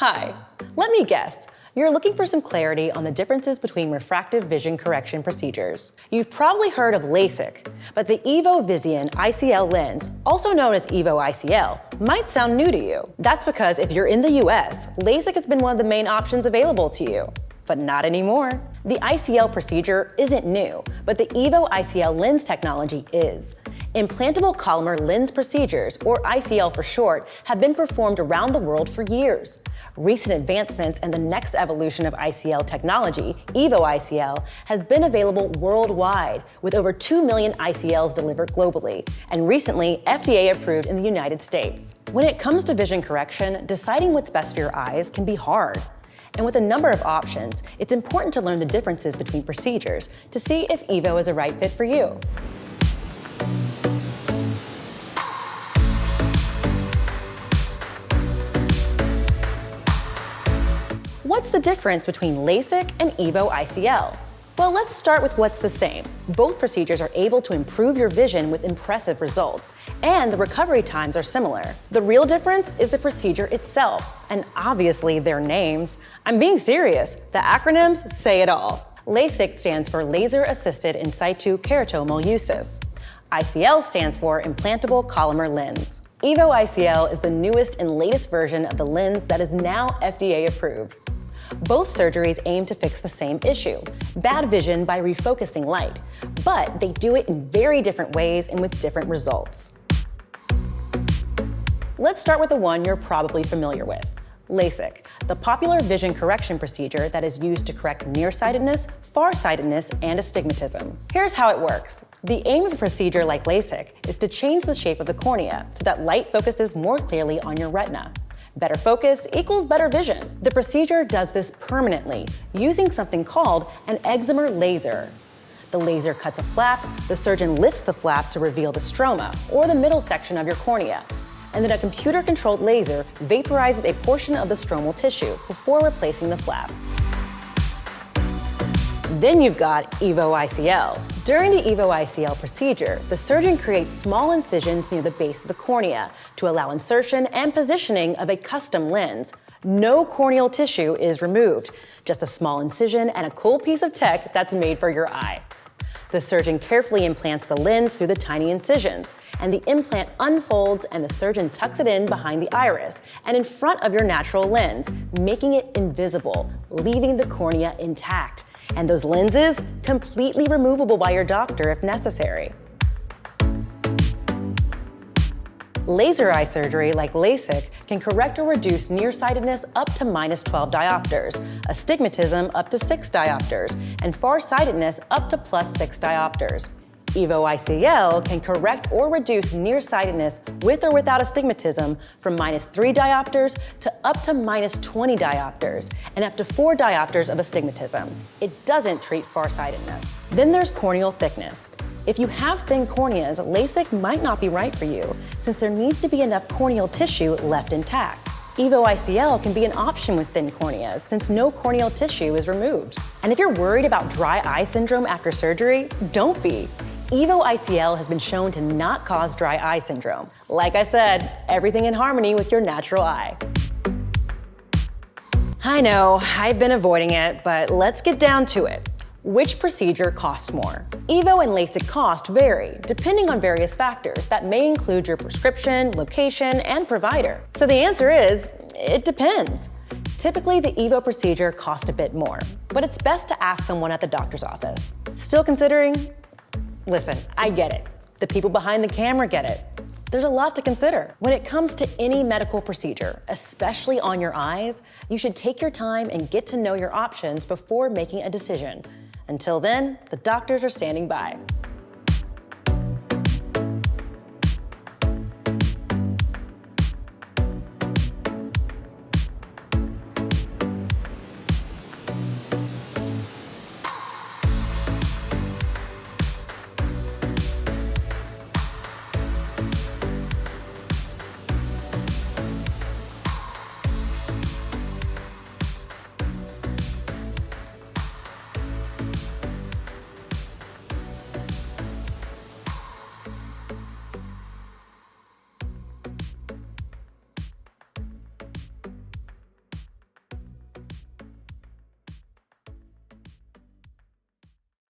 Hi, let me guess. You're looking for some clarity on the differences between refractive vision correction procedures. You've probably heard of LASIK, but the Evo ICL lens, also known as Evo ICL, might sound new to you. That's because if you're in the US, LASIK has been one of the main options available to you. But not anymore. The ICL procedure isn't new, but the Evo ICL lens technology is. Implantable collamer lens procedures, or ICL for short, have been performed around the world for years. Recent advancements and the next evolution of ICL technology, Evo ICL, has been available worldwide, with over 2 million ICLs delivered globally, and recently FDA approved in the United States. When it comes to vision correction, deciding what's best for your eyes can be hard. And with a number of options, it's important to learn the differences between procedures to see if Evo is a right fit for you. What's the difference between LASIK and Evo ICL? Well, let's start with what's the same. Both procedures are able to improve your vision with impressive results, and the recovery times are similar. The real difference is the procedure itself, and obviously their names. I'm being serious. The acronyms say it all. LASIK stands for Laser-Assisted In Situ Keratomal Usus. ICL stands for Implantable Collamer Lens. Evo ICL is the newest and latest version of the lens that is now FDA approved. Both surgeries aim to fix the same issue, bad vision by refocusing light, but they do it in very different ways and with different results. Let's start with the one you're probably familiar with, LASIK, the popular vision correction procedure that is used to correct nearsightedness, farsightedness, and astigmatism. Here's how it works. The aim of a procedure like LASIK is to change the shape of the cornea so that light focuses more clearly on your retina. Better focus equals better vision. The procedure does this permanently, using something called an excimer laser. The laser cuts a flap, the surgeon lifts the flap to reveal the stroma, or the middle section of your cornea, and then a computer-controlled laser vaporizes a portion of the stromal tissue before replacing the flap. Then you've got Evo ICL. During the Evo ICL procedure, the surgeon creates small incisions near the base of the cornea to allow insertion and positioning of a custom lens. No corneal tissue is removed, just a small incision and a cool piece of tech that's made for your eye. The surgeon carefully implants the lens through the tiny incisions, and the implant unfolds and the surgeon tucks it in behind the iris and in front of your natural lens, making it invisible, leaving the cornea intact. And those lenses completely removable by your doctor if necessary. Laser eye surgery like LASIK can correct or reduce nearsightedness up to -12 diopters, astigmatism up to 6 diopters, and farsightedness up to +6 diopters. Evo ICL can correct or reduce nearsightedness with or without astigmatism from -3 diopters to up to -20 diopters and up to 4 diopters of astigmatism. It doesn't treat farsightedness. Then there's corneal thickness. If you have thin corneas, LASIK might not be right for you since there needs to be enough corneal tissue left intact. Evo ICL can be an option with thin corneas since no corneal tissue is removed. And if you're worried about dry eye syndrome after surgery, don't be. Evo ICL has been shown to not cause dry eye syndrome. Like I said, everything in harmony with your natural eye. I know, I've been avoiding it, but let's get down to it. Which procedure costs more? Evo and LASIK cost vary, depending on various factors that may include your prescription, location, and provider. So the answer is, it depends. Typically, the Evo procedure costs a bit more, but it's best to ask someone at the doctor's office. Still considering? Listen, I get it. The people behind the camera get it. There's a lot to consider. When it comes to any medical procedure, especially on your eyes, you should take your time and get to know your options before making a decision. Until then, the doctors are standing by.